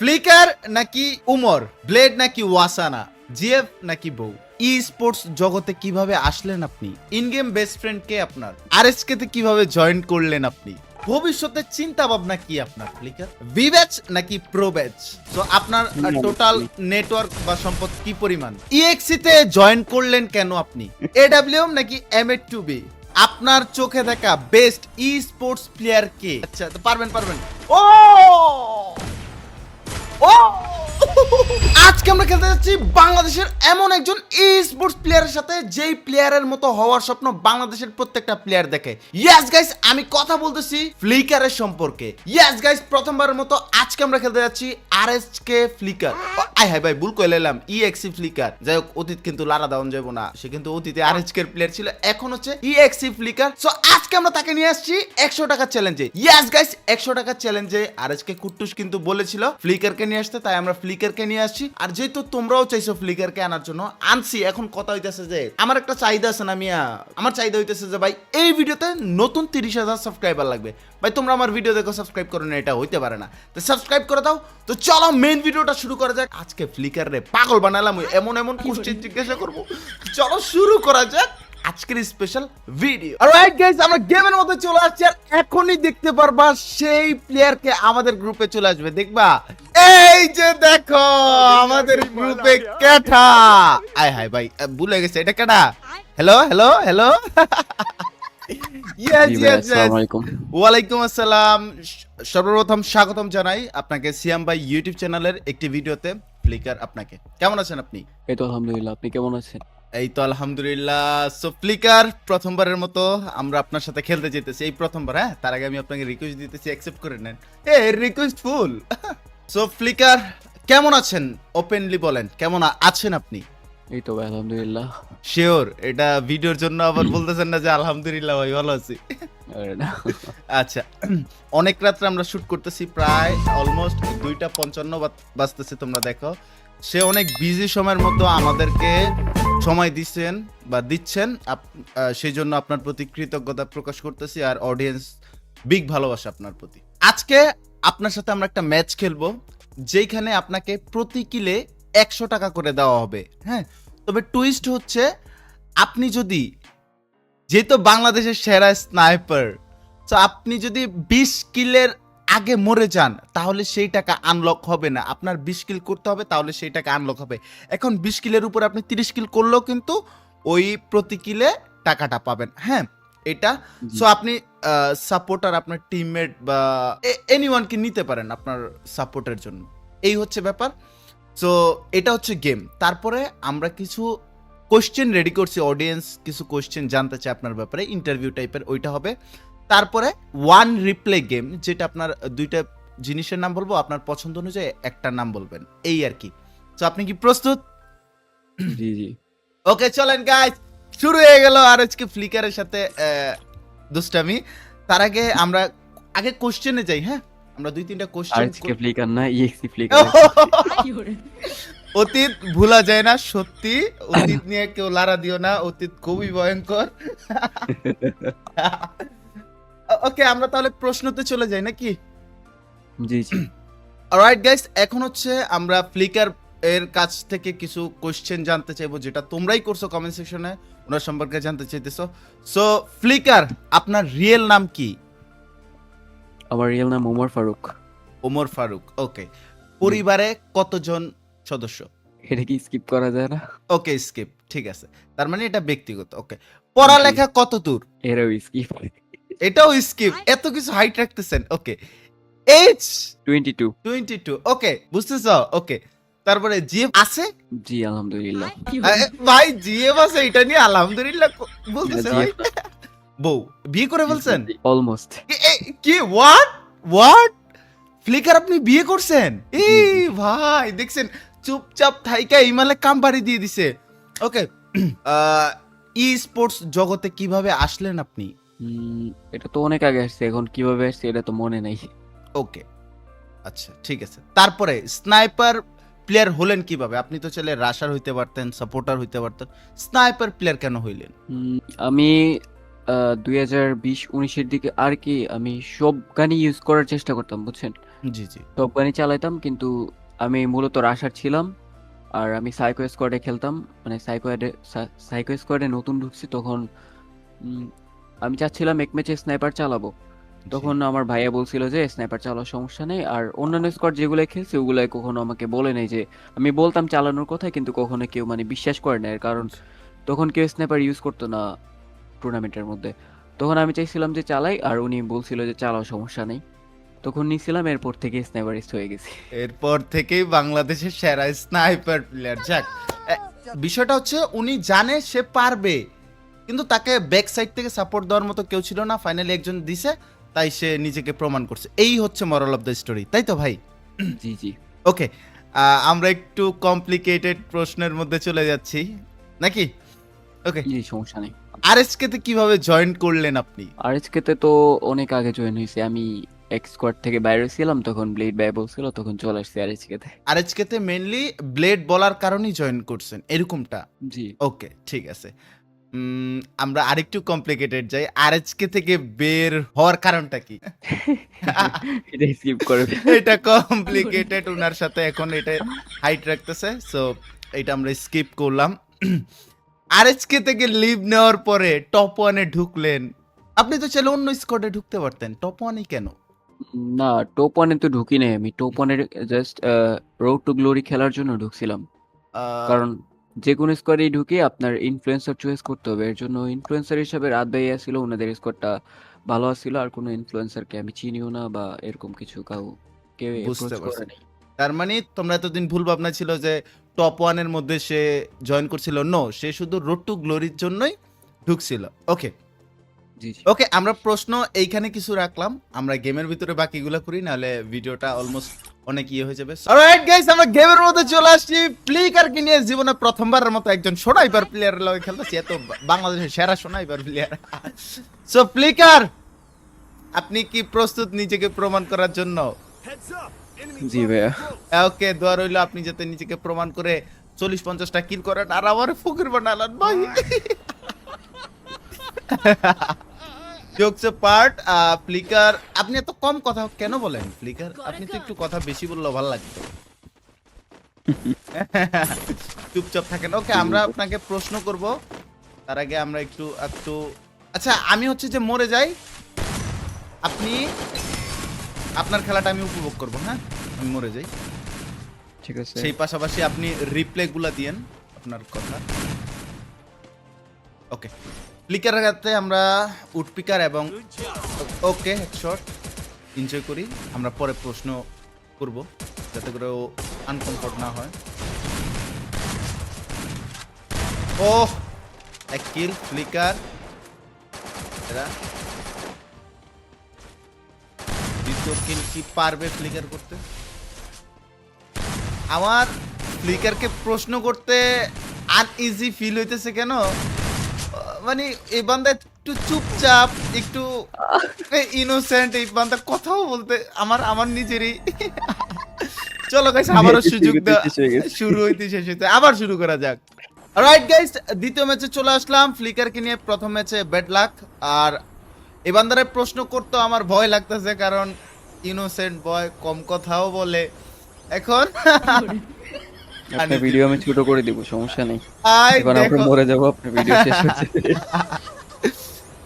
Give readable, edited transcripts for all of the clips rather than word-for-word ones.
Flicker নাকি Umar, blade নাকি ওয়াসানা, GF নাকি বউ? ই স্পোর্টস জগতে কিভাবে আসলেন আপনি? ইন গেম বেস্ট ফ্রেন্ড কে আপনার? আরএসকে তে কিভাবে জয়েন করলেন আপনি? ভবিষ্যতে চিন্তা ভাবনা কি আপনার ফ্লিকার? ভিব্যাচ নাকি প্রো ব্যাচ? তো আপনার টোটাল নেটওয়ার্ক বা সম্পদ কি পরিমাণ? ইএক্সি তে জয়েন করলেন কেন আপনি? এডব্লিউএম নাকি এম8টুবি? আপনার চোখে দেখা বেস্ট ই স্পোর্টস প্লেয়ার কে? আচ্ছা তো পারবেন। ও ও আজকে আমরা খেলতে যাচ্ছি বাংলাদেশের এমন একজন ই স্পোর্টস প্লেয়ারের সাথে যেই প্লেয়ারের মতো হওয়ার স্বপ্ন বাংলাদেশের প্রত্যেকটা প্লেয়ার দেখে। ইয়েস গাইস, আমি কথা বলতেছি ফ্লিকারের সম্পর্কে। ইয়েস গাইস, প্রথমবারের মতো আজকে আমরা খেলতে যাচ্ছি আরএসকে ফ্লিকার। আই হাই ভাই, ভুল কইলাম, ইএক্সি ফ্লিকার। যাই হোক, অতীত কিন্তু লারা দাউন যাব না, সে কিন্তু অতীতে আরএসকে প্লেয়ার ছিল, এখন হচ্ছে ইএক্সি ফ্লিকার। সো আজকে আমরা তাকে নিয়ে আসছি 100 টাকা চ্যালেঞ্জে। ইয়েস গাইস, 100 টাকা চ্যালেঞ্জে আরএসকে কুট্টুস কিন্তু বলেছিল ফ্লিকারকে নিয়ে আসতে, তাই আমরা ফ্লিকারকে নিয়ে আসছি। আর যেহেতু তোমরাও চাইছো ফ্লিকারকে আনার জন্য, আনছি। এখন কথা হইতেছে যে আমার একটা চাহিদা আছে না মিয়া, আমার চাহিদা হইতেছে যে ভাই এই ভিডিওতে নতুন 30,000 সাবস্ক্রাইবার লাগবে। ভাই তোমরা আমার ভিডিও দেখো, সাবস্ক্রাইব করো না, এটা হইতে পারে না। তো সাবস্ক্রাইব করে দাও। তো চলো মেইন ভিডিওটা শুরু করা যাক। আজকে ফ্লিকার রে পাগল বানালাম, এমন কোশ্চেন জিজ্ঞাসা করবো। চলো শুরু করা যাক আজকের স্পেশাল ভিডিও। অলরাইট গাইস, আমরা গেমের মধ্যে চলে আসছি আর এখনই দেখতে পারবা সেই প্লেয়ারকে আমাদের গ্রুপে চলে আসবে। দেখবা, এই যে দেখো আমাদের গ্রুপে কেঠা। আয় হাই ভাই, ভুলে গেছে এটা কেডা। হ্যালো ওয়ালাইকুম আসসালাম। সর্বপ্রথম স্বাগতম জানাই আপনাকে সিয়াম ভাই ইউটিউব চ্যানেলের একটি ভিডিওতে। ফ্লিকার, আপনাকে কেমন আছেন আপনি? এই তো আলহামদুলিল্লাহ, আপনি কেমন আছেন? এই তো আলহামদুলিল্লাহ। সো ফ্লিকার, প্রথমবারের মতো আমরা আপনার সাথে খেলতে যেতেছি, এই প্রথমবার। হ্যাঁ, তার আগে আমি আপনাকে রিকোয়েস্ট দিতেছি, অ্যাকসেপ্ট করে নেন। রিকোয়েস্ট ফুল। সো ফ্লিকার, কেমন আছেন? ওপেনলি বলেন, কেমন আছেন আপনি? এই তো ভাই আলহামদুলিল্লাহ। শিওর এটা ভিডিওর জন্য আবার বলতেছেন না যে আলহামদুলিল্লাহ ভাই ভালো আছি? আরে না। আচ্ছা, অনেক রাত্রে আমরা শুট করতেছি, প্রায় অলমোস্ট 2:55 বাজতেছে। তোমরা দেখো, সে অনেক বিজি সময়ের মধ্যে আমাদেরকে সময় দিচ্ছেন বা দিচ্ছেন, সেই জন্য আপনার প্রতি কৃতজ্ঞতা প্রকাশ করতেছি। আর অডিয়েন্স বিগ ভালোবাসা আপনার প্রতি। আজকে আপনার সাথে আমরা একটা ম্যাচ খেলবো, যেখানে আপনাকে প্রতি কিলে 100 টাকা করে দেওয়া হবে। হ্যাঁ, তবে টুইস্ট হচ্ছে, আপনি যদি, যেহেতু বাংলাদেশের সেরা স্নাইপার, তো আপনি যদি 20 কিলের আগে মরে যান তাহলে সেই টাকা আনলক হবে না। আপনার 20 কিল করতে হবে, তাহলে সেই টাকা আনলক হবে। এখন 20 কিলের উপর আপনি 30 কিল করলেও কিন্তু ওই প্রতি কিলে টাকাটা পাবেন। হ্যাঁ, এটা। সো আপনি সাপোর্টার, আপনার টিমমেট বা এনিওয়ানকে নিতে পারেন আপনার সাপোর্টের জন্য। এই হচ্ছে ব্যাপার। সো এটা হচ্ছে গেম। তারপরে আমরা কিছু কোশ্চেন রেডি করছি, অডিয়েন্স কিছু কোশ্চেন জানতে চাই আপনার ব্যাপারে, ইন্টারভিউ টাইপের, ওইটা হবে। তারপরে ওয়ান রিপ্লে গেম, যেটা আপনার দুইটা জিনিসের নাম বলবো, আপনার পছন্দ অনুযায়ী একটা নাম বলবেন, এই আর কি। তো আপনি কি প্রস্তুত? জি জি। ওকে, চলেন গাইস, শুরু হয়ে গেল আর আজকে ফ্লিকারের সাথে দুষ্টামি। তার আগে আমরা কোশ্চেনে যাই। হ্যাঁ, আমরা 2-3টা কোশ্চেন। আরএসকে ফ্লিকার না, ইএক্সি ফ্লিকার। অতীত ভুলা যায় না, সত্যি। অতীত নিয়ে কেউ লারা দিও না, অতীত খুবই ভয়ঙ্কর। ওকে, আমরা তাহলে প্রশ্নতে চলে যাই নাকি? জি জি। অলরাইট গাইস, এখন হচ্ছে আমরা ফ্লিকার এর কাছ থেকে কিছু কোশ্চেন জানতে চাইবো, যেটা তোমরাই করছো কমেন্ট সেকশনে, ওনার সম্পর্কে জানতে চাইতেছো। সো ফ্লিকার, আপনার রিয়েল নাম কি? আমার রিয়েল নাম ওমর ফারুক। ওমর ফারুক। ওকে, পরিবারে কতজন সদস্য? এটা কি স্কিপ করা যায় না? ওকে, স্কিপ, ঠিক আছে। তার মানে এটা ব্যক্তিগত। ওকে, পড়ালেখা কত দূর? এরাও স্কিপ। এটাও স্কিপ, এত কিছু হাইট রাখতেছেন। ওকে, এইজ 22। ওকে, বুঝতেছো? ওকে, তারপরে জিএফ আছে? জি আলহামদুলিল্লাহ। ভাই জিএফ আছে, এটা নিয়ে আলহামদুলিল্লাহ বলতেছে ভাই। বউ বিয়ে করে বলছেন? অলমোস্ট। কি হোয়াট ফ্লিকার, আপনি বিয়ে করছেন? এই ভাই দেখছেন, চুপচাপ থাইকা ইমালে কাম বাড়ি দিয়ে দিছে। ওকে, ই স্পোর্টস জগতে কিভাবে আসলেন আপনি? এটা তো অনেক আগে আসছে, এখন কিভাবে আসছে এটা তো মনে নাই। ওকে, আচ্ছা ঠিক আছে। তারপরে স্নাইপার প্লেয়ার হলেন কিভাবে? আপনি তো চাইলে রাশার হইতে পারতেন, সাপোর্টার হইতে পারতেন, স্নাইপার প্লেয়ার কেন হইলেন? আমি 2020-19-এর দিকে আর কি আমি সব গানই ইউজ করার চেষ্টা করতাম, বুঝছেন। জি, জি। টপ গানই চালাইতাম, কিন্তু আমি মূলত রাশার ছিলাম। আর আমি সাইকো স্কোয়াডে খেলতাম, মানে সাইকো স্কোয়াডে নতুন ঢুকছি তখন। উম, আমি চাচ্ছিলাম এক ম্যাচে স্নাইপার চালাবো। জি। তখন আমার ভাইয়া বলছিল যে স্নাইপার চালানোর সমস্যা নেই, আর অন্যান্য স্কোয়াড যেগুলো খেলছে ওগুলাই কখনো আমাকে বলে নাই যে, আমি বলতাম চালানোর কথা কিন্তু কখনো কেউ মানে বিশ্বাস করে না, এর কারণ জি। তখন কেউ স্নাইপার ইউজ করতো না টুর্নামেন্টের মধ্যে। তখন আমি চাইছিলাম যে চালাই, আর উনি বলছিল যে চালাও, সমস্যা নেই। তখন নিছিলাম, এরপর থেকে স্নাইপারিস্ট হয়ে গেছি। এরপর থেকেই বাংলাদেশের সেরা স্নাইপার প্লেয়ার। যাক, এ, বিষয়টা হচ্ছে উনি জানে সে পারবে, কিন্তু তাকে ব্যাক সাইড থেকে সাপোর্ট দেওয়ার মতো কেউ ছিল না, ফাইনালি একজন দিছে, তাই সে নিজেকে প্রমাণ করছে। এই হচ্ছে মরাল অফ দ্য স্টোরি, তাই তো ভাই? জি, জি। ওকে, আমরা একটু কমপ্লিকেটেড প্রশ্নের মধ্যে চলে যাচ্ছি নাকি? ওকে, জি, সমস্যা নেই। আরএসকে তে কিভাবে জয়েন করলেন আপনি? আরএচকে তে তো অনেক আগে জয়েন হয়েছে আমি। এক্স স্কোয়াড থেকে বাইরে ছিলাম, তখন ব্লেড ভাই বলছিল, তখন চলে আসছি আরএচকে তে। আরএসকে তে মেইনলি ব্লেড বলার কারণেই জয়েন করছেন এরকমটা? জি। ওকে, ঠিক আছে। আমরা আরেকটু কমপ্লিকেটেড যাই। আরএচকে থেকে বের হওয়ার কারণটা কি? এটাই স্কিপ করে এটা কমপ্লিকেটেড, উনার সাথে এখন এটা হাইট রাখতেছে, সো এটা আমরা স্কিপ করলাম। আরএচকে থেকে লিভ নেওয়ার পরে টপ ওয়ানে ঢুকলেন। আপনি তো চাইলে অন্য স্কোয়াডে ঢুকতে পারতেন, টপ ওয়ানই কেন? না, টপ ওয়ানে তো ঢুকি নাই আমি। টপ ওয়ানের জাস্ট রোড টু গ্লোরি খেলার জন্য ঢুকছিলাম। আহ, কারণ যে কোনো স্কোয়াডেই ঢুকে আপনার ইনফ্লুয়েন্সার চয়েস করতে হবে। এর জন্য ইনফ্লুয়েন্সার হিসাবে রাত ভাইয়া ছিল, ওনাদের স্কোয়াডটা ভালো ছিল। আর কোনো ইনফ্লুয়েন্সারকে আমি চিনিও না, বা এরকম কিছু কেউ বুঝতে অ্যাপ্রোচ করে পারছি। নাই। তার মানে তোমরা এতদিন ভুল ভাবনা ছিল যে টপ ওয়ানের মধ্যে সে জয়েন করছিল। নো, সে শুধু রোড টু গ্লোরির জন্যই ঢুকছিল। ওকে, জি, জি। ওকে, আমরা প্রশ্ন এইখানে কিছু রাখলাম, আমরা গেমের ভিতরে বাকিগুলো করি, নাহলে ভিডিওটা অলমোস্ট অনেক ইয়ে হয়ে যাবে। অলরাইট গাইস, আমরা গেমের মধ্যে চলে আসছি। ফ্লিকারকে নিয়ে জীবনে প্রথমবারের মতো একজন সোনাইপার প্লেয়ারের লগে খেলতেছি, এত বাংলাদেশের সেরা সোনাইপার প্লেয়ার। সো ফ্লিকার, আপনি কি প্রস্তুত নিজেকে প্রমাণ করার জন্য? জি ভাইয়া। ওকে, দোয়া রইলো আপনি যাতে নিজেকে প্রমাণ করে 40-50টা কিল করেন আর আমার ফকির বানালেন ভাই। জোকস পার্ট, ফ্লিকার, আপনি এত কম কথা কেন বলেন ফ্লিকার? আপনি তো একটু কথা বেশি বললেও ভালো লাগতো। চুপচাপ থাকেন। ওকে, আমরা আপনাকে প্রশ্ন করব, তার আগে আমরা একটু একটু আচ্ছা, আমি হচ্ছে যে মরে যাই, আপনি আপনার খেলাটা আমি উপভোগ করব, হ্যাঁ? আমি মরে যাই, ঠিক আছে। সেই পাশাপাশি আপনি রিপ্লে গুলা দিয়েন আপনার কথা। ওকে, ফ্লিকারের হাতে আমরা উডপিকার এবং ওকে হেডশট এনজয় করি। আমরা পরে প্রশ্ন করব যাতে করে ও আনকমফোর্ট না হয়। ওহ, এক কিল ফ্লিকার। এরা দ্বিতীয় কিল কি পারবে ফ্লিকার করতে? আমার ফ্লিকারকে প্রশ্ন করতে আনইজি ফিল হইতেছে কেন? মানে এই বান্দা একটু চুপচাপ, একটু ইনোসেন্ট, এই বান্দা কথাও বলতে আমার আমার নিজেরই। চলো গাইস, আবারও সুযোগ দেওয়া শুরু হইতে শেষ হইতে আবার শুরু করা যাক। রাইট গাইস, দ্বিতীয় ম্যাচে চলে আসলাম ফ্লিকারকে নিয়ে। প্রথম ম্যাচে ব্যাড লাক, আর এই বান্দারে প্রশ্ন করতে আমার ভয় লাগতেছে, কারণ ইনোসেন্ট বয়, কম কথাও বলে। এখন আপনার ভিডিও আমি ছোট করে দিব, সমস্যা নেই। আই এখন আমরা দেখো। মরে যাবো, আপনার ভিডিও শেষ হচ্ছে।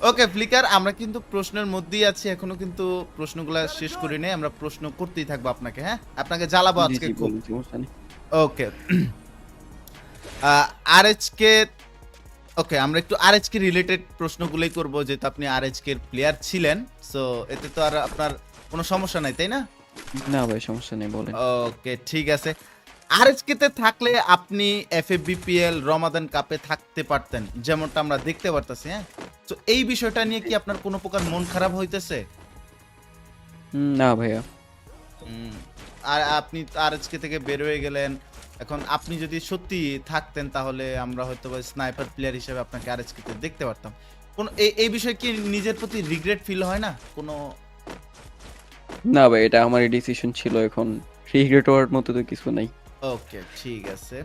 ওকে ফ্লিকার, আমরা কিন্তু প্রশ্নের মধ্যেই আছি এখনো, কিন্তু প্রশ্নগুলো শেষ করি নাই, আমরা প্রশ্ন করতেই থাকবো আপনাকে, হ্যাঁ? আপনাকে জ্বালাবো জি, আজকে জি, খুব। বলুন, সমস্যা নেই। ওকে, আরএচকে, ওকে, আমরা একটু আরএচকে রিলেটেড প্রশ্নগুলোই করব, যেহেতু আপনি আরএচকে এর প্লেয়ার ছিলেন, সো এতে তো আর আপনার কোনো সমস্যা নাই, তাই না? না ভাই, সমস্যা নেই, বলেন। ওকে, ঠিক আছে। আরএচকে তে থাকলে আপনি এফএফবিপিএল রমাদান কাপে থাকতে পারতেন, যেমনটা আমরা দেখতে পারতেছি, হ্যাঁ? তো এই বিষয়টা নিয়ে কি আপনার কোনো প্রকার মন খারাপ হইতেছে? না ভাইয়া। উম, আর আপনি আরএচকে থেকে বের হয়ে গেলেন, এখন আপনি যদি সত্যি থাকতেন তাহলে আমরা হয়তো বা স্নাইপার প্লেয়ার হিসেবে আপনাকে আরএচকে তে দেখতে পারতাম। কোন এই বিষয়ে কি নিজের প্রতি রিগ্রেট ফিল হয় না কোনো? না ভাই, এটা আমারই ডিসিশন ছিল, এখন রিগ্রেট হওয়ার মতো তো কিছু নাই। ওকে, ঠিক আছে।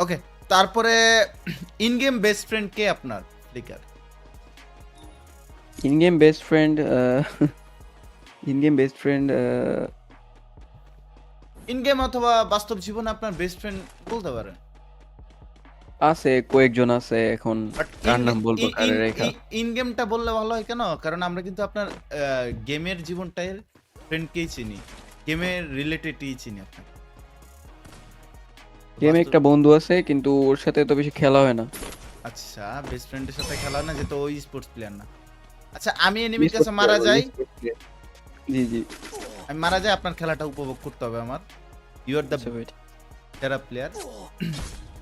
ওকে, তারপরে ইন গেম বেস্ট ফ্রেন্ড কে আপনার flicker? In game best friend, in game best friend in game অথবা বাস্তব জীবনে আপনার বেস্ট ফ্রেন্ড বলতে পারেন? আছে, কয়েকজন আছে, এখন বাট কার নাম বলবো কারে রেখা। ইন গেমটা বললে ভালো হয় কেন? কারণ আমরা কিন্তু আপনার গেমের জীবনটায় ফ্রেন্ডকেই চিনি, গেমের রিলেটেডই চিনি আপনার। গেমে একটা বন্ধু আছে, কিন্তু ওর সাথে তো বেশি খেলা হয় না। আচ্ছা, বেস্ট ফ্রেন্ডের সাথে খেলা না, যেহেতু ওই স্পোর্টস প্লেয়ার না। আচ্ছা, আমি এনিমির কাছে মারা যাই, জি জি। আমি মারা যাই, আপনার খেলাটা উপভোগ করতে হবে আমার। ইউ আর দ্য আচ্ছা ভাই। সেরা প্লেয়ার।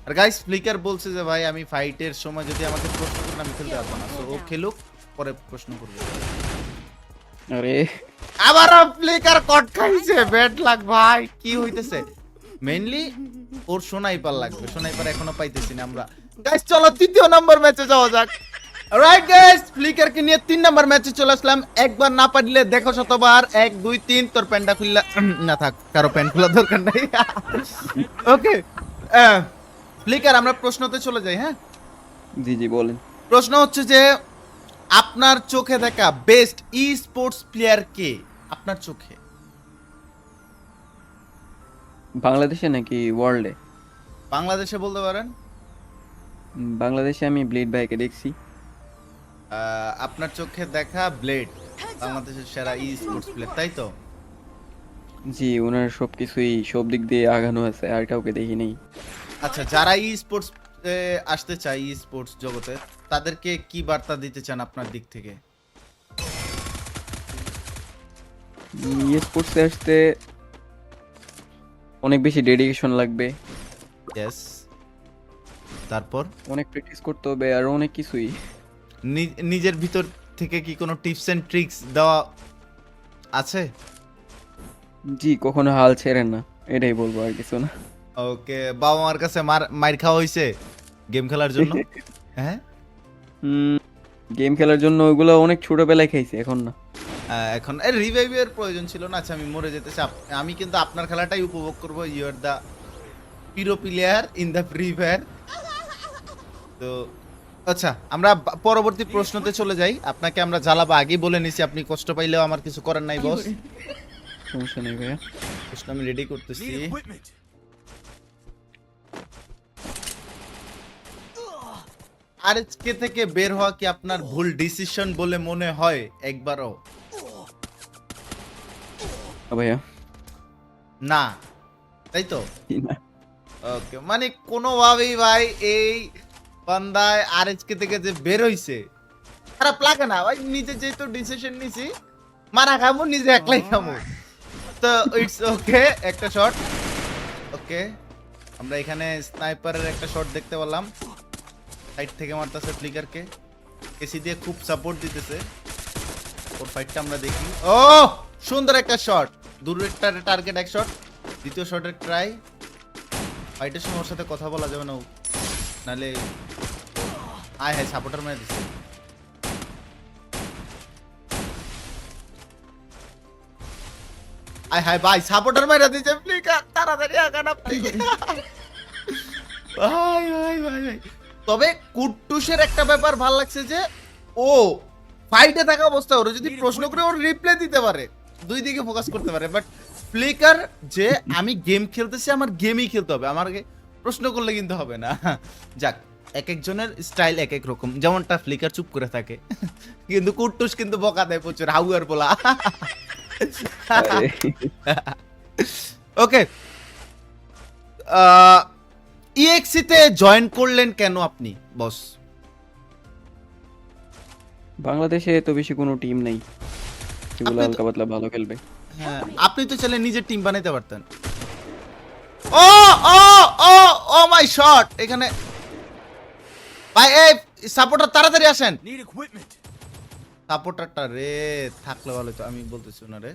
আর গাইস, ফ্লিকার বলছে যে ভাই আমি ফাইটের সময় যদি আমাকে প্রশ্ন করেন আমি খেলতে পারবো না, তো ও খেলুক, পরে প্রশ্ন করবে। আরে আবার ফ্লিকার কট খাইছে, ব্যাড লাক ভাই, কি হইতেছে? মেইনলি ওর সোনাইপার লাগবে, সোনাইপার এখনো পাইতেছি না আমরা। গাইস চলো তৃতীয় নম্বর ম্যাচে যাওয়া যাক। রাইট গাইস, ফ্লিকার কে নিয়ে 3 নম্বর ম্যাচে চলে আসলাম। একবার না পারলে দেখো শতবার। 1 2 3 তোর প্যান্টটা খুললা না, থাক, কারো প্যান্ট খোলা দরকার নাই। ওকে, ফ্লিকার আমরা প্রশ্নতে চলে যাই। হ্যাঁ, জি জি বলেন। প্রশ্ন হচ্ছে যে আপনার চোখে দেখা বেস্ট ই স্পোর্টস প্লেয়ার কে আপনার চোখে? বাংলাদেশে নাকি ওয়ার্ল্ডে? বাংলাদেশে বলতে পারেন। বাংলাদেশে আমি ব্লেড ভাইকে দেখছি। আপনার চোখে দেখা ব্লেড বাংলাদেশের সেরা ই স্পোর্টস প্লেয়ার, তাই তো? জি, ওনার সবকিছুই সব দিক দিয়ে আগানো আছে, আর কাউকে দেখি নেই। আচ্ছা, যারা ই স্পোর্টস আসতে চায়, ই স্পোর্টস জগতে, তাদেরকে কি বার্তা দিতে চান আপনার দিক থেকে? স্পোর্টসে আসতে অনেক বেশি ডেডিকেশন লাগবে, ইয়েস, তারপর অনেক প্র্যাকটিস করতে হবে, আর অনেক কিছুই। নিজের ভিতর থেকে কি কোনো টিপস এন্ড ট্রিক্স দেওয়া আছে? জি, কখনো হাল ছেড়েন না, এটাই বলবো, আর কিছু না। ওকে, বাবা মার কাছে মার খাওয়া হয়েছে গেম খেলার জন্য? হ্যাঁ, গেম খেলার জন্য ওইগুলো অনেক ছোটবেলায় খাইছি, এখন না। এখন রিভাইভের প্রয়োজন ছিল না। আচ্ছা, আমি মরে যেতেছি, আমি কিন্তু আপনার খেলাটাই উপভোগ করব। You are the hero player in the Free Fire. তো আচ্ছা, আমরা পরবর্তী প্রশ্নতে চলে যাই। আপনাকে আমরা জ্বালাবো আগেই বলে নিছি, আপনি কষ্ট পাইলেও আমার কিছু করার নাই বস। সমস্যা নেই ভাইয়া। প্রশ্ন আমি রেডি করতেছি। আরএচকে থেকে বের হওয়া কি আপনার ভুল ডিসিশন বলে মনে হয় একবারও? ভাইয়া না, তাই তো? জি না। ওকে, মানে কোনোভাবেই ভাই এই বান্দায় আরএচকে থেকে যে বের হইছে খারাপ লাগে না ভাই। নিজে যেহেতু ডিসিশন নিছি, মারা খামু, নিজে একলাই খামু, তো ইটস ওকে। একটা শট, ওকে, আমরা এখানে স্নাইপারের একটা শট দেখতে পেলাম, সাইড থেকে মারতেছে ফ্লিকারকে, এসি দিয়ে খুব সাপোর্ট দিতেছে। ওর ফাইটটা আমরা দেখি। ও সুন্দর একটা শট, দূরের টার্গেট এক শট, দ্বিতীয় শটের ট্রাই। ফাইটের সময় ওর সাথে কথা বলা যাবে না, নাহলে আয় হ্যাঁ সাপোর্টার মেরে দিচ্ছে। আয় হায় ভাই, সাপোর্টার মেরে দিচ্ছে ফ্লিকার, তাড়াতাড়ি আগান আপনি। ভাই ভাই ভাই ভাই, তবে কুট্টুসের একটা ব্যাপার ভাল লাগছে যে ও ফাইটে থাকা অবস্থায় ওরা যদি প্রশ্ন করে ওর রিপ্লাই দিতে পারে, দুই দিকে ফোকাস করতে পারে। বাট ফ্লিকার যে আমি গেম খেলতেছি, আমার গেমই খেলতে হবে, আমাকে প্রশ্ন করলে কিন্তু হবে না। যাক, এক একজনের স্টাইল এক এক রকম, যেমনটা ফ্লিকার চুপ করে থাকে, কিন্তু কুট্টুস কিন্তু বকা দেয় প্রচুর, হাউয়ার বলা। আরে, ওকে, ইএক্সি তে জয়েন করলেন কেন আপনি বস? বাংলাদেশে তো বেশি কোনো টিম নেই যেগুলো আপনি তো- হালকা পাতলা ভালো খেলবে। হ্যাঁ, আপনি তো চাইলে নিজের টিম বানাইতে পারতেন। ও ও ও ও মাই শট, এখানে ভাই এই সাপোর্টার তাড়াতাড়ি আসেন। সাপোর্টারটা রে থাকলে ভালো তো, আমি বলতেছি না রে।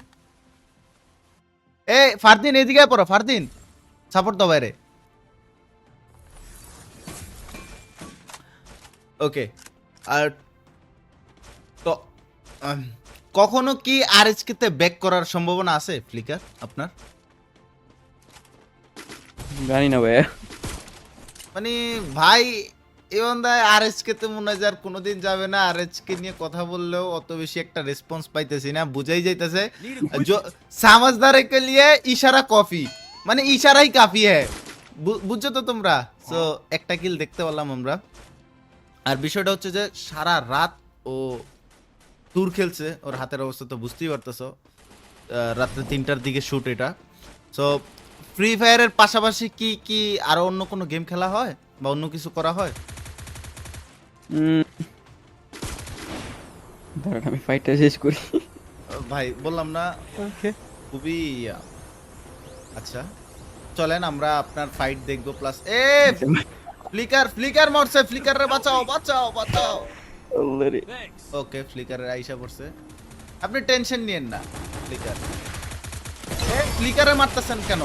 এ ফারদিন এদিকে আয়, পড়ো ফারদিন, সাপোর্ট দাও বাইরে। ওকে, আর তো কখনো কি আরএচকে তে ব্যাক করার সম্ভাবনা আছে ফ্লিকার আপনার? জানি না ভাইয়া। মানে ভাই এবং দা আরএচকে তে মনে হয় আর কোনোদিন যাবে না। আরএচকে নিয়ে কথা বললেও অত বেশি একটা রেসপন্স পাইতেছি না, বুঝাই যাইতেছে। সামাজদারে কে লিয়ে ইশারা কফি, মানে ইশারাই কাফি হ্যাঁ, বুঝছো তো তোমরা। সো একটা কিল দেখতে পারলাম আমরা। আর বিষয়টা হচ্ছে যে সারা রাত ও ট্যুর খেলছে, ওর হাতের অবস্থা তো বুঝতেই পারতেছো। রাত্রে 3টার দিকে শুট এটা। সো ফ্রি ফায়ারের পাশাপাশি কি কি আরো অন্য কোনো গেম খেলা হয় বা অন্য কিছু করা হয়? উম, দাঁড়ান আমি ফাইটটা শেষ করি। ভাই বললাম না ওকে খুবই আচ্ছা চলেন আমরা আপনার ফাইট দেখবো। প্লাস ফ্লিকার ফ্লিকার মরছে, ফ্লিকার রে বাঁচাও বাঁচাও বাঁচাও। ওকে ফ্লিকারের আইসা পড়ছে, আপনি টেনশন নিয়েন না। ফ্লিকার ফ্লিকারে মারতেছেন কেন?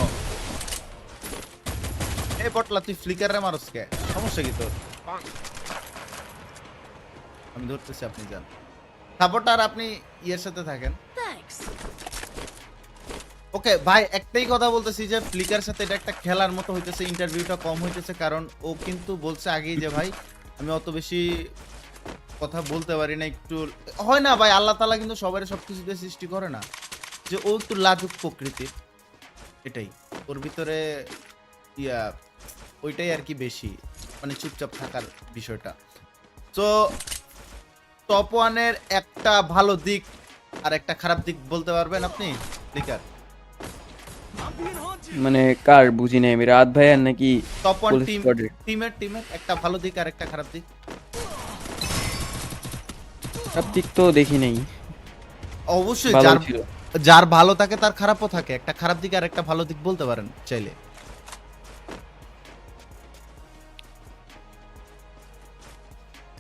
এই বটলা তুই ফ্লিকারে মারস কে? সমস্যা কি তোর? আমি ধরতেছি, আপনি যান সাপোর্টার, আপনি ইয়ের সাথে থাকেন। ওকে ভাই একটাই কথা বলতেছি যে ফ্লিকার সাথে এটা একটা খেলার মতো হইতেছে, ইন্টারভিউটা কম হইতেছে, কারণ ও কিন্তু বলছে আগেই যে ভাই আমি অত বেশি কথা বলতে পারি না, একটু হয় না ভাই, আল্লাহ তাআলা কিন্তু সবারই সবকিছু দিয়ে সৃষ্টি করে না, যে ও একটু লাজুক প্রকৃতির, এটাই ওর ভিতরে ইয়া ওইটাই আর কি বেশি, মানে চুপচাপ থাকার বিষয়টা। তো টপ ওয়ানের একটা ভালো দিক আর একটা খারাপ দিক বলতে পারবেন আপনি ফ্লিকার? মানে কার বুঝি নাই আমি, রাত ভাই আর নাকি টপ ওয়ান পুলিশ টিম, স্কোয়াডের? টিমের একটা ভালো দিক আর একটা খারাপ দিক। সব দিক তো দেখি নাই, অবশ্যই ভালো যার ছিল। যার ভালো থাকে তার খারাপও থাকে, একটা খারাপ দিক আর একটা ভালো দিক বলতে পারেন চাইলে।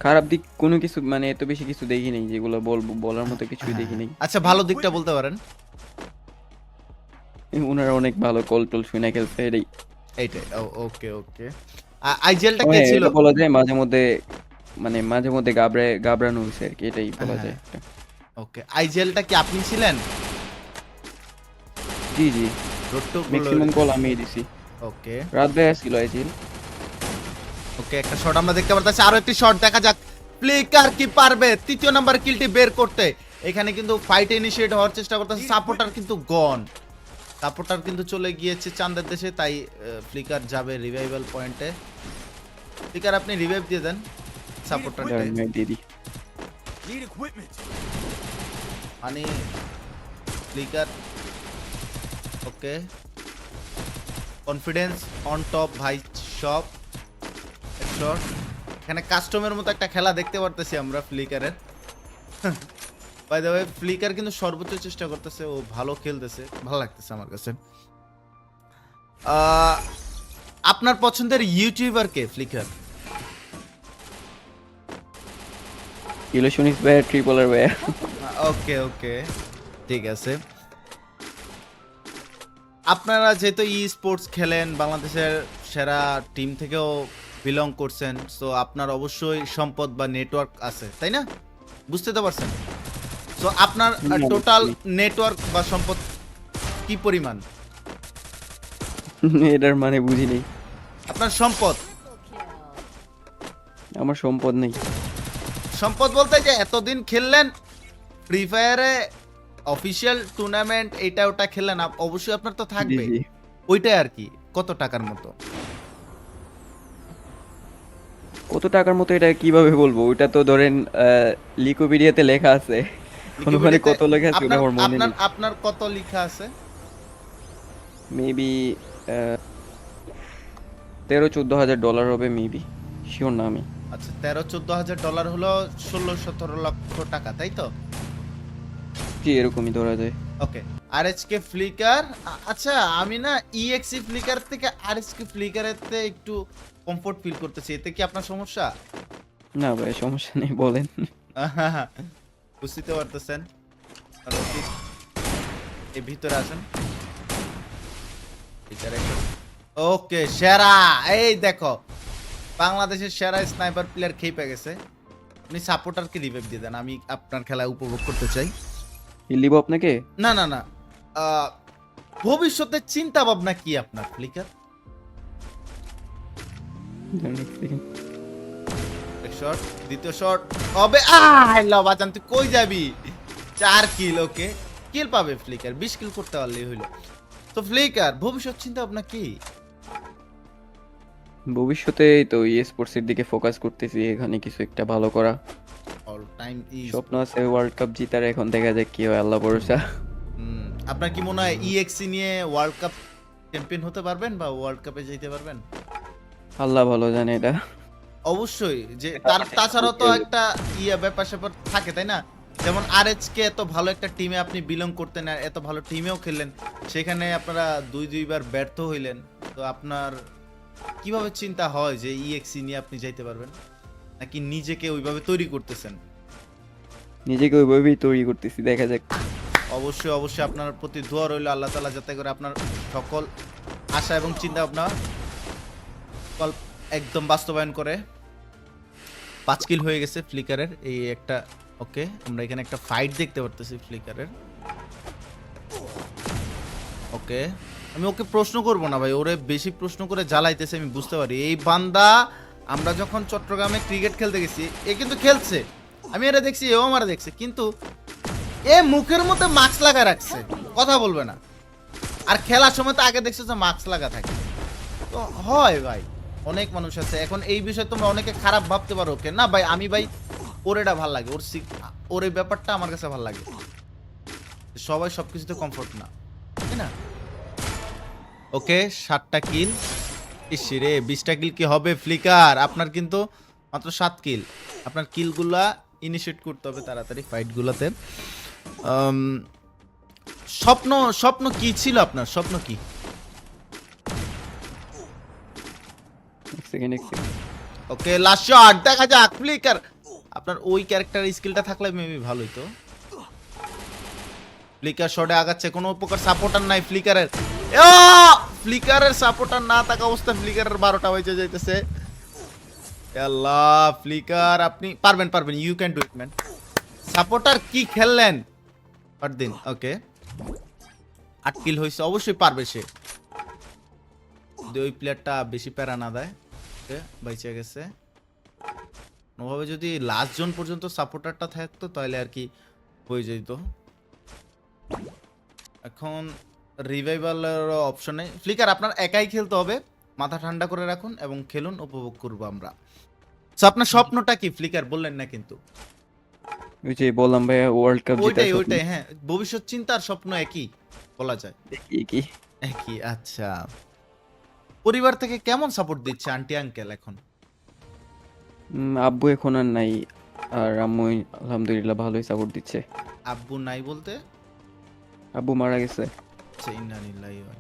খারাপ দিক কোনো কিছু মানে এত বেশি কিছু দেখি নাই, যেগুলো বলবো বলার মতো কিছুই দেখি নাই। আচ্ছা ভালো দিকটা বলতে পারেন। ওনারা অনেক ভালো কল টল শুনে খেলছে এটাই। এইটাই ওকে ওকে। আইজেলটা ও কে হ্যাঁ, ছিল? এটা বলা যায় মাঝে মধ্যে, মানে মাঝে মধ্যে গাবড়ানো হয়েছে আর কি, এটাই বলা হ্যাঁ, যায় একটা। ওকে আইজেলটা কি আপনি ছিলেন? জি জি, রোট্টু ম্যাক্সিমাম কল আমিই দিছি। ওকে রাত ভাই আসছিল আইজিল। ওকে একটা শট আমরা দেখতে পারতেছি, আরো একটি শট দেখা যাক ফ্লিকার কি পারবে তৃতীয় নাম্বার কিলটি বের করতে। এখানে কিন্তু ফাইট ইনিশিয়েট হওয়ার চেষ্টা করতেছে, সাপোর্টার কিন্তু গন, সাপোর্টার কিন্তু চলে গিয়েছে চাঁদের দেশে, তাই ফ্লিকার যাবে রিভাইভাল পয়েন্টে। ফ্লিকার আপনি রিভাইভ দিয়ে দেন সাপোর্টারকে, দিদি মানে flicker. Okay confidence on top ভাই সব শট। এখানে কাস্টমের মতো একটা খেলা দেখতে পারতেছি আমরা ফ্লিকারের। বাই দ্য ওয়ে ফ্লিকার কিন্তু সর্বোচ্চ চেষ্টা করতেছে, ও ভালো খেলতেছে, ভালো লাগতেছে আমার কাছে। আপনার পছন্দের ইউটিউবার কে ফ্লিকার? ইলুশনিস্ট ভাই, ট্রিপলার ভাই। ওকে ওকে ঠিক আছে। আপনারা যেহেতু ই স্পোর্টস খেলেন, বাংলাদেশের সেরা টিম থেকেও বিলং করছেন, সো আপনার অবশ্যই সম্পদ বা নেটওয়ার্ক আছে, তাই না? বুঝতে তো পারছেন? সো আপনার টোটাল নেটওয়ার্ক বা সম্পদ কি পরিমাণ? এটার মানে বুঝি নেই। আপনার সম্পদ, আমার সম্পদ নেই। সম্পদ বলতে যে এতদিন খেললেন ফ্রি ফায়ারে অফিসিয়াল টুর্নামেন্ট এটা ওটা খেললেন, অবশ্যই আপনার তো জি থাকবে, জি, ওইটাই আর কি, কত টাকার মতো? কত টাকার মতো এটা কিভাবে বলবো, ওইটা তো ধরেন লিকোপিডিয়াতে লেখা আছে, ওখানে কত লেখা আছে ওটা আপনার আমার মনে আপনার নেই। আপনার কত লেখা আছে? মেবি 13-14 হাজার ডলার হবে মেবি, শিওর না আমি। আচ্ছা 13-14 হাজার ডলার হলো 16-17 লক্ষ টাকা, তাই তো? জি এরকমই ধরা যায়। ওকে আরএসকে ফ্লিকার, আচ্ছা আমি না ইএক্সি ফ্লিকার থেকে আরএসকে ফ্লিকারেতে একটু কমফোর্ট ফিল করতেছি, এতে কি আপনার সমস্যা? না ভাই সমস্যা নেই, বলেন। বুঝতে পারতেছেন? এই ভিতরে আসেন। ওকে সেরা, এই দেখো বাংলাদেশের সেরা স্নাইপার প্লেয়ার খেপে গেছে। আপনি সাপোর্টারকে রিভাইভ দিয়ে দেন, আমি আপনার খেলা উপভোগ করতে চাই। লিব আপনাকে? না না না, ভবিষ্যতের চিন্তা ভাবনা কি আপনার ফ্লিকার? এক শট, দ্বিতীয় শট হবে, আল্লাহ বাঁচান, তুই কই যাবি? 4 কিল, ওকে কিল পাবে ফ্লিকার, 20 কিল করতে পারলেই হইলো। তো ফ্লিকার ভবিষ্যৎ চিন্তা ভাবনা কি? ভবিষ্যতে এই তো স্পোর্টস এর দিকে ফোকাস করতেছি, এখানে কিছু একটা ভালো করা। All time is. স্বপ্ন আছে ওয়ার্ল্ড কাপ জিতার, এখন দেখা যাক কি হয়, আল্লাহ ভরসা। আপনার কি মনে হয় ইএক্সি নিয়ে ওয়ার্ল্ড কাপ চ্যাম্পিয়ন হতে পারবেন বা ওয়ার্ল্ড কাপে যেতে পারবেন? আল্লাহ ভালো জানে এটা। অবশ্যই, যে তাছাড়াও তো একটা ব্যাপার স্যাপার থাকে তাই না? যেমন আরএইচ কে এত ভালো একটা টিমে আপনি বিলং করতেন, আর এত ভালো টিমেও খেললেন, সেখানে আপনারা দুইবার ব্যর্থ হইলেন। তো আপনার কিভাবে চিন্তা হয় যে ইএক্সি নিয়ে আপনি যাইতে পারবেন, নাকি নিজেকে ওইভাবে তৈরি করতেছেন? নিজেকে ওইভাবেই তৈরি করতেছি, দেখা যাক। অবশ্যই অবশ্যই আপনার প্রতি দোয়া রইল, আল্লাহ তাআলা যাতে করে আপনার সকল আশা এবং চিন্তা ভাবনা একদম বাস্তবায়ন করে। 5 কিল হয়ে গেছে ফ্লিকারের এই একটা। ওকে, আমরা এখানে একটা ফাইট দেখতে পারতেছি ফ্লিকারের। ওকে, আমি ওকে প্রশ্ন করব না ভাই, ওরে বেশি প্রশ্ন করে জ্বালাইতেছে, আমি বুঝতে পারি। এই বান্দা, আমরা যখন চট্টগ্রামে ক্রিকেট খেলতে গেছি, এ কিন্তু খেলছে, আমি এটা দেখছি, এও আমার দেখছে, কিন্তু এ মুখের মধ্যে মাস্ক লাগা রাখছে, কথা বলবে না। আর খেলার সময় তো আগে দেখছো যে মাস্ক লাগা থাকে। তো হয় ভাই, অনেক মানুষ আছে এখন এই বিষয়ে তোমরা অনেকে খারাপ ভাবতে পারো। ওকে না ভাই, আমি ভাই ওর এটা ভাল লাগে, ওর এই ব্যাপারটা আমার কাছে ভাল লাগে। সবাই সবকিছুতে কমফোর্ট না, তাই না? ওকে, 7টা কিল। ইসিরে 20টা কিল কি হবে ফ্লিকার? আপনার কিন্তু মাত্র 7 কিল। আপনার কিলগুলা ইনিশিয়েট করতে হবে তাড়াতাড়ি ফাইটগুলোতে। স্বপ্ন স্বপ্ন কি ছিল আপনার? স্বপ্ন কি? এক সেকেন্ড। ওকে, লাস্ট শট, দেখা যাক ফ্লিকার। আপনার ওই ক্যারেক্টার স্কিলটা থাকলে মেবি ভালোই তো। ফ্লিকার শটে আগাচ্ছে, কোনো প্রকার সাপোর্টার নাই ফ্লিকারের। ফ্লিকারের সাপোর্টার না থাকা অবস্থা, ফ্লিকারের 12টা বেজে যাইতেছে। আল্লাহ, ফ্লিকার আপনি পারবেন, পারবেন, you can do it man. Supporter কি খেললেন দিন। ওকে, 8 কিল হয়েছে, অবশ্যই পারবে সে, যদি ওই প্লেয়ারটা বেশি প্যারা না দেয়। ওকে, বাইচে গেছে। কোনোভাবে যদি লাস্ট জোন পর্যন্ত সাপোর্টারটা থাকতো তাহলে আর কি হয়ে যেত। এখন রিভাইভালের অপশনে ফ্লিকার আপনার একাই খেলতে হবে, মাথা ঠান্ডা করে রাখুন এবং খেলুন, উপভোগ করবো আমরা। সো আপনার স্বপ্নটা কি ফ্লিকার? বললেন না কিন্তু। ওই যে বললাম ভাই, ওয়ার্ল্ড কাপ জেতার ওইটাই স্বপ্ন। ওইটাই, হ্যাঁ, ভবিষ্যৎ চিন্তার স্বপ্ন একই বলা যায়। দেখি কি। একই, আচ্ছা। পরিবার থেকে কেমন সাপোর্ট দিচ্ছে আন্টি আঙ্কেল এখন? আব্বু এখন আর নাই, আর আম্মু আলহামদুলিল্লাহ ভালোই সাপোর্ট দিচ্ছে। আব্বু নাই বলতে? আব্বু মারা গেছে। আচ্ছা, ইন্না লিল্লাহি ওয়া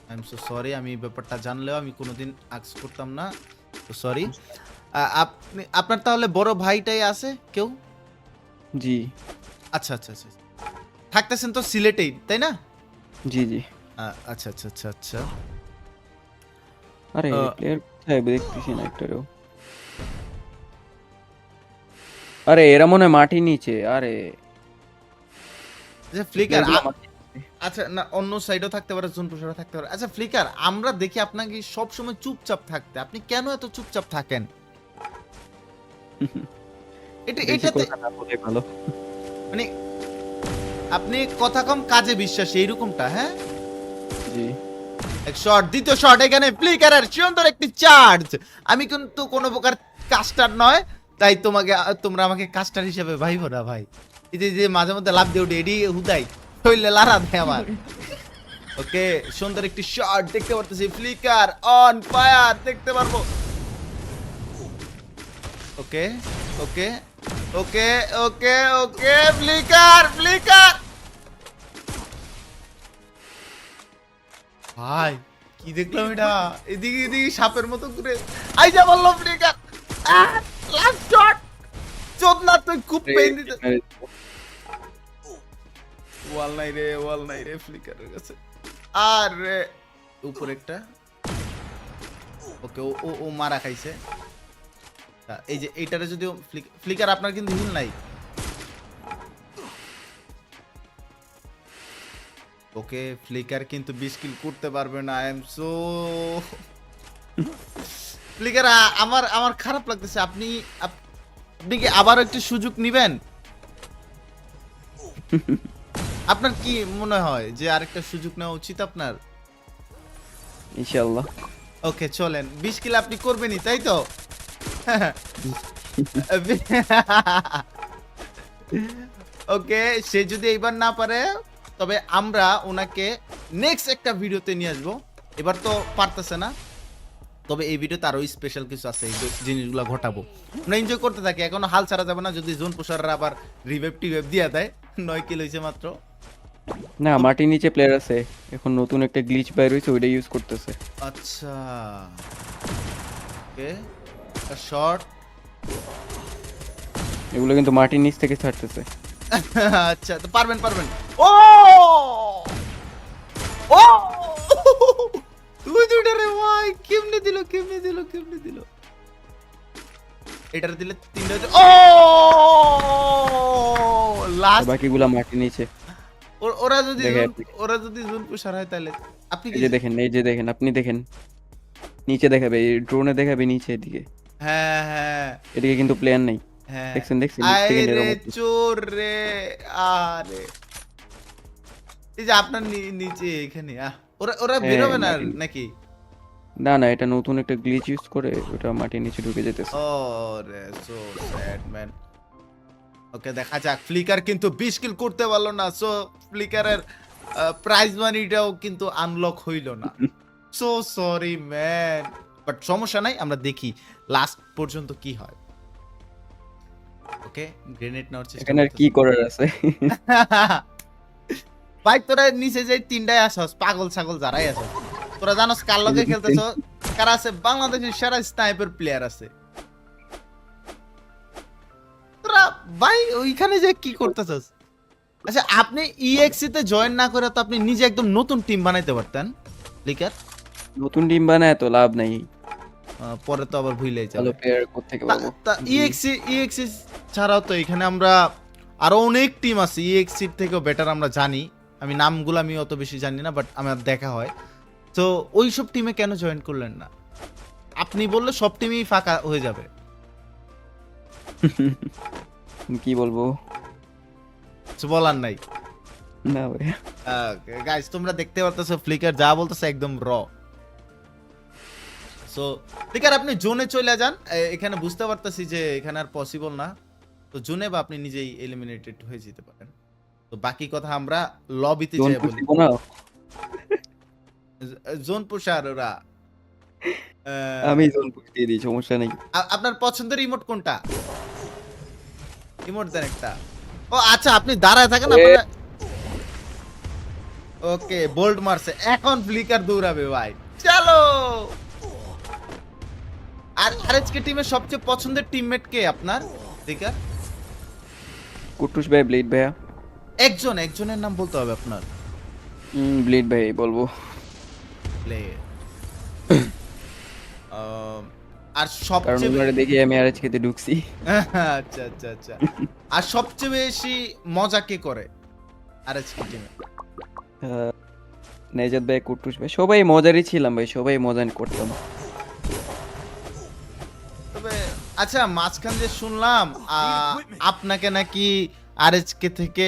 আই এম সো সরি, আমি এই ব্যাপারটা জানলেও আমি কোনোদিন আক্স করতাম না, তো সরি। আপনি, আপনার তাহলে বড় ভাইটাই আছে কেউ? জি আচ্ছা আচ্ছা আচ্ছা, থাকতেছেন তো সিলেটেই তাই না? জি জি। আচ্ছা আচ্ছা আচ্ছা আচ্ছা। আরে আহ, প্লেয়ার কোথায় দেখতেছি না একটারও। আরে এরা মনে হয় মাটি নিচে। আরে আচ্ছা ফ্লিকার, player গুলো মাটির নিচে। আচ্ছা না, অন্য সাইডেও থাকতে পারে, জোন প্রসারও থাকতে পারে। আচ্ছা ফ্লিকার, আমরা দেখি আপনাকে সব সময় চুপচাপ থাকতে, আপনি কেন এত চুপচাপ থাকেন? বেশি এটাতে কথা না বলে ভালো। মানে আপনি কথা কম কাজে বিশ্বাসী, এইরকমটা, হ্যাঁ? জি। এক শট, দ্বিতীয় শট, এখানে ফ্লিকারের সুন্দর একটি চার্জ। আমি কিন্তু কোনো প্রকার কাস্টার নয়, তাই তোমরা আমাকে কাস্টার হিসেবে ভাইবো না ভাই। এই যে মাঝে মধ্যে লাভ দিয়ে উঠে, এডি হুদাই হইলে লারা দেয় আমার। ওকে, সুন্দর একটি শট দেখতে পারতেছি, ফ্লিকার অন ফায়ার দেখতে পারবো। ওকে ওকে ওকে ওকে ওকে, ফ্লিকার ফ্লিকার ভাই, কি দেখলাম এটা? এদিকে এদিকে সাপের মতো ঘুরে আইজা বললো ফ্লিকার। লাস্ট শট, চোদনা তুই খুব পেইন দিতে। ওয়াল নাই রে ফ্লিকারের কাছে। আর রে উপর একটা। ওকে, ও ও ও মারা খাইছে। এই যে এইটারে যদিও ফ্লিকার, আপনার কিন্তু হিল নাই। ওকে, ফ্লিকার কিন্তু 20 কিল করতে পারবে না। আই এম সো ফ্লিকার, আমার খারাপ লাগতেছে। আপনি কি আবার একটু সুযোগ নিবেন? আপনার কি মনে হয় যে আরেকটা সুযোগ নেওয়া উচিত আপনার? ইনশাআল্লাহ। ওকে চলেন, 20 কিলো আপনি করবেনই তাই তো? ওকে, সে যদি এইবার না পারে তবে আমরা ওনাকে নেক্সট একটা ভিডিওতে নিয়ে আসবো। এবার তো পারতেছে না, তবে এই ভিডিওতে আরো স্পেশাল কিছু আছে, এই জিনিসগুলো ঘটাবো। আমরা এনজয় করতে থাকি, এখনো হাল ছাড়া যাবে না। যদি জোন পুষাররা আবার রিভাইভ টিভাইভ দিয়ে দেয়, 9 কিল হয়েছে মাত্র। না, মাটির নিচে প্লেয়ার আছে, এখন নতুন একটা গ্লিচ বাইর হয়েছে, ওইটা ইউজ করতেছে। আচ্ছা ওকে, শর্ট। এগুলো কিন্তু মাটির নিচ থেকে ছাড়তেছে। আচ্ছা তো পারবেন পারবেন। ও ও তুই দুইটা রে ভাই, কেমনে দিল কেমনে দিল কেমনে দিল, এটার দিলে তিনটা হচ্ছে। ও লাস্ট, বাকিগুলা মাটির নিচে। ওরা যদি দেখে আপনি। ওরা যদি জোন পুষার হয় তাহলে আপনি এই কি? যে দেখেন, এই যে দেখেন, আপনি দেখেন, নিচে দেখাবে, এই ড্রোনে দেখাবে নিচে, এদিকে হ্যাঁ হ্যাঁ এদিকে কিন্তু প্লেয়ার নেই। হ্যাঁ, দেখছেন দেখছেন, নিচ থেকে আরে নিরাপদ। চোর রে। আরে এই যে আপনার নিচে এখানে ওরা ওরা হ্যাঁ, বেরোবে না মাটির। নাকি? না না, এটা নতুন একটা গ্লিচ ইউজ করে ওটা মাটির নিচে ঢুকে যেতেছে। ও রে, সো স্যাড ম্যান। ওকে দেখা যাক, ফ্লিকার কিন্তু 20 কিল করতে পারলো না, সো ফ্লিকারের প্রাইজ মানিটাও কিন্তু আনলক হইল না। সো সরি ম্যান, বাট সমস্যা নাই, আমরা দেখি লাস্ট পর্যন্ত কি হয়। ওকে, গ্রেনেড নেওয়ার চেষ্টা এখানে আর কি করতেছি। করার আছে? ভাই তোরা নিচে যাই তিনটায় আসস, পাগল ছাগল যারাই আসস, তোরা জানোস কার লগে খেলতেছ, কারা আছে বাংলাদেশের সেরা স্নাইপার প্লেয়ার আছে। তোরা ভাই ওইখানে যে কি করতেছস? আচ্ছা আপনি ইএক্সি তে জয়েন না করে তো আপনি নিজে একদম নতুন টিম বানাইতে পারতেন লিকার। নতুন টিম বানায় তো লাভ নাই, পরে তো আবার ভুলেই ভালো যাবে। প্লেয়ার কোত্থেকে পাবো? ইএক্সি ছাড়াও তো এখানে আমরা আরো অনেক টিম আছে ইএক্সি থেকেও বেটার, আমরা জানি। আমি নামগুলো আমি অত বেশি জানি না, বাট আমার দেখা হয়। তো ওইসব টিমে কেন জয়েন করলেন না? আপনি বললে সব টিমই ফাঁকা হয়ে যাবে। কি বলবো? কিছু বলার নাই। না ভাই, গাইস তোমরা দেখতে পারতেছো ফ্লিকার যা বলতেছে একদম র। সো ফ্লিকার আপনি জোনে চলে যান, এখানে বুঝতে পারতেছি যে এখানে আর পসিবল না। তো জোনে বা আপনি নিজেই এলিমিনেটেড হয়ে যেতে পারেন। তো বাকি কথা আমরা লবিতে জোন যাই বলি। পুষিব না। জোন পুষার ওরা। আমি জোন পুশ দিয়ে দিই, সমস্যা নেই। আপনার পছন্দের ইমোট কোনটা? ইমোট দেন একটা। ও আচ্ছা আপনি দাঁড়ায় থাকেন আপনারা। ওকে বোল্ড মারছে, এখন ফ্লিকার দৌড়াবে ভাই, চলো। আর আরএচকে টিমের সবচেয়ে পছন্দের টিমমেট কে আপনার ফ্লিকার? কুটুস ভাই, ব্লেড ভাইয়া। একজনের নাম বলতে হবে আপনার। ব্লেড ভাই বলবো। প্লে আর কারণ সবচেয়ে ওনারে দেখে আমি আরএচ খেতে ঢুকছি। আচ্ছা আচ্ছা আচ্ছা, আর সবচেয়ে বেশি মজা কে করে আরএচকে টিমে? নেজাত ভাই, কুটুস ভাই, সবাই মজারই ছিলাম ভাই, সবাই মজা করতাম। তবে আচ্ছা মাঝখান দিয়ে শুনলাম আপনাকে নাকি আরএচকে থেকে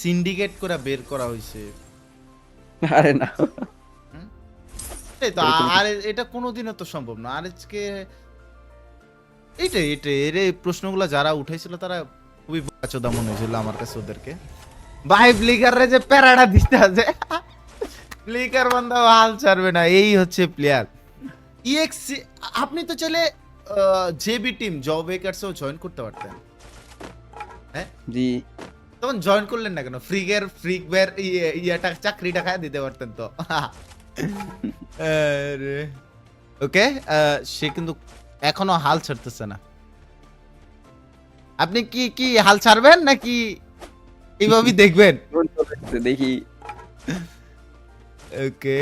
সিন্ডিকেট করে বের করা হয়েছে। আরে না, এই তো এরকম আর এটা কোনোদিনও তো সম্ভব না। আরএচকে এইটাই এইটাই এর এই প্রশ্নগুলো যারা উঠাইছিল তারা খুবই বোকাচোদা মনে হয়েছিল আমার কাছে ওদেরকে। ভাই ব্লিকাররে যে প্যারাডা দিতে আছে, ব্লিকার বান্দা হাল ছাড়বে না, এই হচ্ছে প্লেয়ার। ইএক্সি আপনি তো চলে জেবি টিম জব বেকারসও জয়েন করতে পারতেন। হ্যাঁ জি। তখন জয়েন করলেন না কেন? ফ্রিকবের ইয়াটা চাকরিটা খায় দিতে পারতেন তো। ওকে, সে কিন্তু এখনো হাল ছাড়তেছে না। আপনি কি কি হাল ছাড়বেন নাকি এইভাবেই দেখবেন? দেখি। ওকে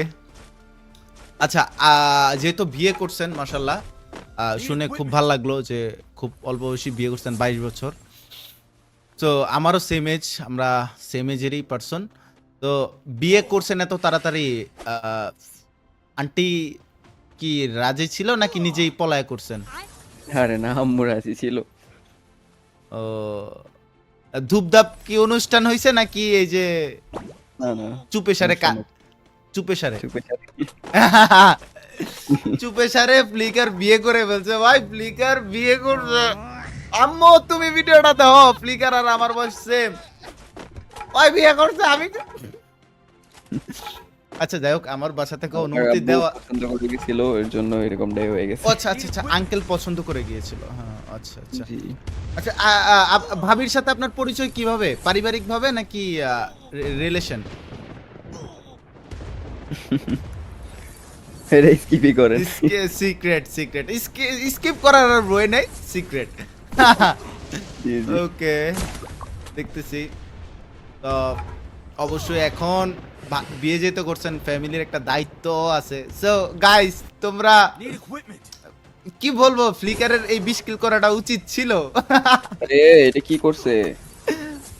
আচ্ছা, যেহেতু বিয়ে করছেন মাশাল্লাহ, শুনে খুব ভালো লাগলো যে খুব অল্প বয়সী বিয়ে করছেন, 22 বছর। তো আমারও সেম এজ, আমরা সেম এজেরই পার্সন। তো বিয়ে করছেন এত তাড়াতাড়ি, আন্টি কি রাজি ছিল নাকি নিজেই পলায় করছেন? আরে না, আম্মু রাজি ছিল। ও ধূপধাপ কি অনুষ্ঠান হয়েছে নাকি এই যে না না চুপে সারে অনুষ্ঠান হচ্ছে। চুপে সারে চুপে সারে। চুপে সারে ফ্লিকার বিয়ে করে ফেলছে ভাই, ফ্লিকার বিয়ে করছে। আম্মু তুমি ভিডিওটা দাও, ফ্লিকার আর আমার বয়স সেম, ওই বিয়ে করছে আমি। আচ্ছা যাই হোক, আমার বাসা থেকে অনুমতি আব্বু দেওয়া। পছন্দ করে গেছিল এর জন্য এরকমটাই হয়ে গেছে। ও আচ্ছা আচ্ছা আচ্ছা, আঙ্কেল পছন্দ করে গিয়েছিল, হ্যাঁ আচ্ছা আচ্ছা জি আচ্ছা। ভাবির সাথে আপনার পরিচয় কিভাবে, পারিবারিক ভাবে নাকি রিলেশন? এটা স্কিপই করেন। সিক্রেট সিক্রেট স্কিপ করার আর বই নেই, সিক্রেট। জি জি ওকে, দেখতেছি তো। অবশ্যই এখন বিয়ে যেতে করছেন, ফ্যামিলির একটা দায়িত্ব আছে। সো গাইস, তোমরা কি বলবো, ফ্লিকারের এই 20 কিল করাটা উচিত ছিল। আরে এটা কি করছে?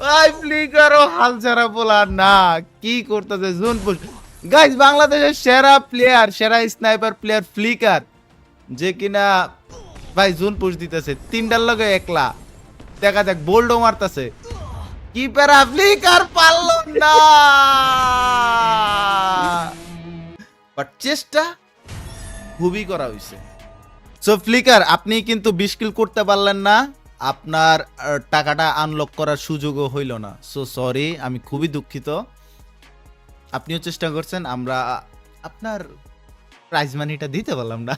ভাই ফ্লিকারও হাল ছাড়া বলা না, কি করতেছে জুন পুশ। গাইস, বাংলাদেশের সেরা প্লেয়ার, সেরা স্নাইপার প্লেয়ার ফ্লিকার, যে কিনা ভাই জুন পুশ দিতেছে 3টার লগে একলা। দেখা যাক, বোল্ডও মারতেছে। কি প্যারা, ফ্লিকার পারল না, বাট চেষ্টা খুবই করা হয়েছে। সো ফ্লিকার, আপনি কিন্তু 20 কিল করতে পারলেন না, আপনার টাকাটা আনলক করার সুযোগও হইল না। সো সরি, আমি খুবই দুঃখিত। আপনিও চেষ্টা করছেন, আমরা আপনার প্রাইজ মানিটা দিতে পারলাম না।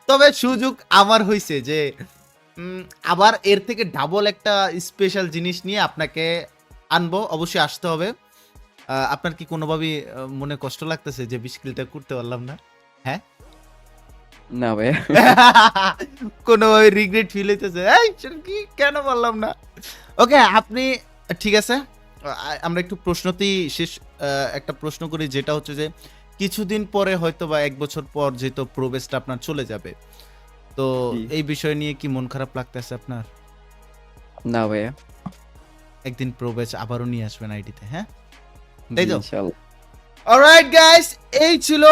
তবে সুযোগ আমার হয়েছে যে আবার এর থেকে ডাবল একটা স্পেশাল জিনিস নিয়ে আপনাকে আনবো, অবশ্যই আসতে হবে। আপনার কি কোনোভাবেই মনে কষ্ট লাগতেছে যে 20 কিলটা করতে পারলাম না? হ্যাঁ, না ভাই কোনোভাবে রিগ্রেট ফিল হইতেছে, এই সেটা কি কেন বললাম না? ওকে, আপনি ঠিক আছে। আমরা একটু প্রশ্নতেই শেষ একটা প্রশ্ন করি, যেটা হচ্ছে যে কিছুদিন পরে হয়তো বা 1 বছর পর যেহেতু প্রবেশটা আপনার চলে যাবে, তো জি। এই বিষয় নিয়ে কি মন খারাপ লাগতেছে আপনার? না ভাইয়া একদিন প্রবেশ আবারও নিয়ে আসবেন আইডিতে, হ্যাঁ? জি, তাই তো? ইনশাআল্লাহ। অলরাইট গাইস, এই ছিল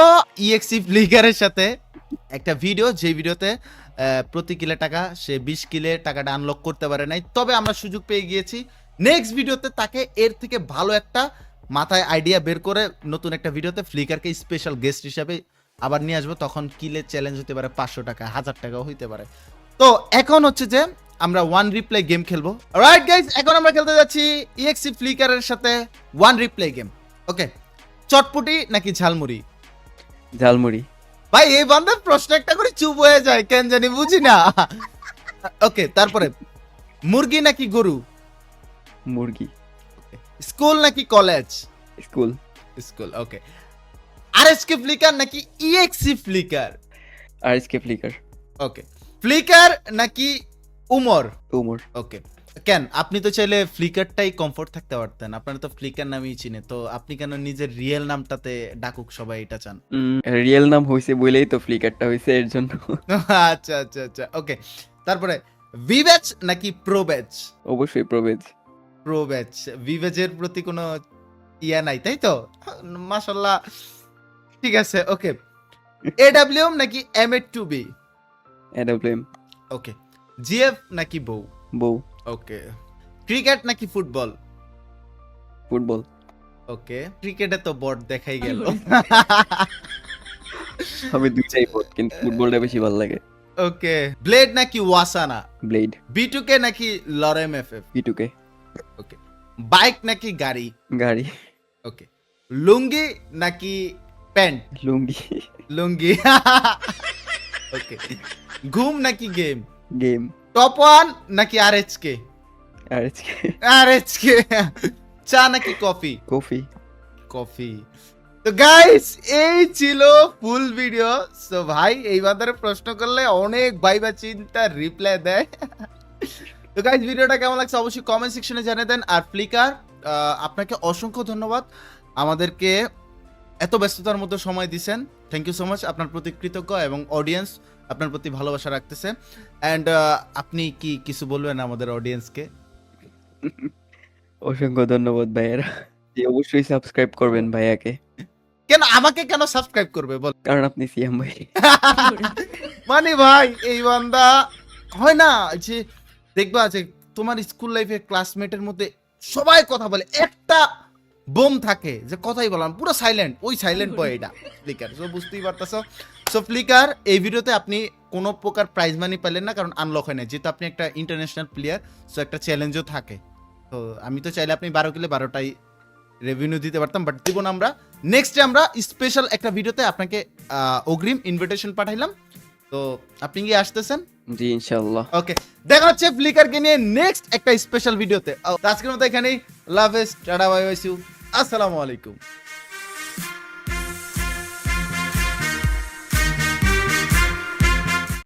ইএক্সি ফ্লিকারের সাথে একটা ভিডিও, যে ভিডিওতে প্রতি কিলে টাকা, সে 20 কিলে টাকাটা আনলক করতে পারে নাই, তবে আমরা সুযোগ পেয়ে গিয়েছি। নেক্সট ভিডিওতে তাকে এর থেকে ভালো একটা মাথায় আইডিয়া বের করে নতুন একটা ভিডিওতে ফ্লিকারকে স্পেশাল গেস্ট হিসাবে আবার নিয়ে আসবো। তখন কিলে চ্যালেঞ্জ হতে পারে 500 টাকা, 1000 টাকাও হইতে পারে। তো এখন হচ্ছে যে আমরা ওয়ান রিপ্লে গেম খেলবো। অলরাইট গাইস, এখন আমরা খেলতে যাচ্ছি ইএক্সি ফ্লিকারের সাথে ওয়ান রিপ্লে গেম। ওকে, চটপটি নাকি ঝালমুড়ি? ঝালমুড়ি। ভাই এই বান্দার প্রশ্ন একটা করে চুপ হয়ে যায়, কেন জানি বুঝি না। ওকে, তারপরে মুরগি নাকি গরু? মুরগি। স্কুল নাকি কলেজ? স্কুল। স্কুল। ওকে, আরএসকে ফ্লিকার নাকি ইএক্সি ফ্লিকার? আর এসকে ফ্লিকার। ওকে, ফ্লিকার নাকি উমর? উমর। ওকে, কেন? আপনি তো চাইলে ফ্লিকারটাই কমফোর্ট থাকতে পারতেন, আপনারা তো ফ্লিকার নামেই চিনে, তো আপনি কেন নিজের রিয়েল নামটাতে ডাকুক সবাই এটা চান? রিয়েল নাম হইছে বলেই তো ফ্লিকারটা হইছে এর জন্য। আচ্ছা আচ্ছা আচ্ছা, ওকে। তারপরে ভি ব্যাচ নাকি প্রো ব্যাচ? অবশ্যই প্রবেজ। Pro batch. ভি ব্যাচের প্রতি কোনো ইয়া নাই, তাই তো? মাশাআল্লাহ, ঠিক আছে। ওকে, এডব্লিউএম নাকি এম8টুবি? এডব্লিউএম। ওকে, জিএফ নাকি বউ? বউ। ওকে, ক্রিকেট নাকি ফুটবল? ফুটবল। ওকে, ক্রিকেটে তো বট দেখাই গেল। আমি দুইটাই বট, কিন্তু ফুটবলটা বেশি ভালো লাগে। ওকে, ব্লেড নাকি ওয়াসানা? ব্লেড। বিটুকে নাকি লরেম এফএফ? পিটুকে। ওকে, বাইক নাকি গাড়ি? গাড়ি। ওকে, লুঙ্গি নাকি প্যান্ট? লুঙ্গি। লুঙ্গি। ওকে, ঘুম নাকি গেম? গেম। টপ ওয়ান নাকি আরএচকে? আর এসকে। আরএচকে। চা নাকি কফি? কফি। কফি। তো গাইস, এই ছিল ফুল ভিডিও। সো ভাই এই বাজারে প্রশ্ন করলে অনেক ভাইবা চিন্তা রিপ্লাই দেয়। তো গাইস, ভিডিওটা কেমন লাগছে অবশ্যই কমেন্ট সেকশনে জানিয়ে দেন। আর ফ্লিকার, আপনাকে অসংখ্য ধন্যবাদ, আমাদেরকে এত ব্যস্ততার মধ্যে সময় দিয়েছেন। Thank you so much. আপনার প্রতি কৃতজ্ঞ, এবং অডিয়েন্স আপনার প্রতি ভালোবাসা রাখতেছে। অ্যান্ড আপনি কি কিছু বলবেন আমাদের অডিয়েন্সকে? অসংখ্য ধন্যবাদ ভাইয়েরা। জি, অবশ্যই সাবস্ক্রাইব করবেন ভাইয়াকে, কেন আমাকে কেন সাবস্ক্রাইব করবে বল? কারণ আপনি সিয়াম ভাই। মানে ভাই এই বান্দা হয় না যে দেখবা যে তোমার স্কুল লাইফে ক্লাসমেটের মধ্যে সবাই কথা বলে, একটা বোম থাকে যে কথাই বললাম পুরো সাইলেন্ট, ওই সাইলেন্ট বয় এটা ফ্লিকার। সো বুঝতেই পারতেছো। সো ফ্লিকার এই ভিডিওতে আপনি কোনো প্রকার প্রাইজ মানি পেলেন না, কারণ আনলক হয় না, যেহেতু আপনি একটা ইন্টারন্যাশনাল প্লেয়ার। সো একটা চ্যালেঞ্জও থাকে। তো আমি তো চাইলে আপনি 12 কিলো 12টাই রেভিনিউ দিতে পারতাম, বাট দিব না আমরা। নেক্সটে আমরা স্পেশাল একটা ভিডিওতে আপনাকে অগ্রিম ইনভিটেশন পাঠাইলাম। তো আপনি কি আসতেছেন? জি ইনশাআল্লাহ। ওকে, দেখা হচ্ছে ফ্লিকারকে নিয়ে নেক্সট একটা স্পেশাল ভিডিওতে। আজকের মতো এখানেই, love is, tata, bye bye, see you, আসসালামু আলাইকুম।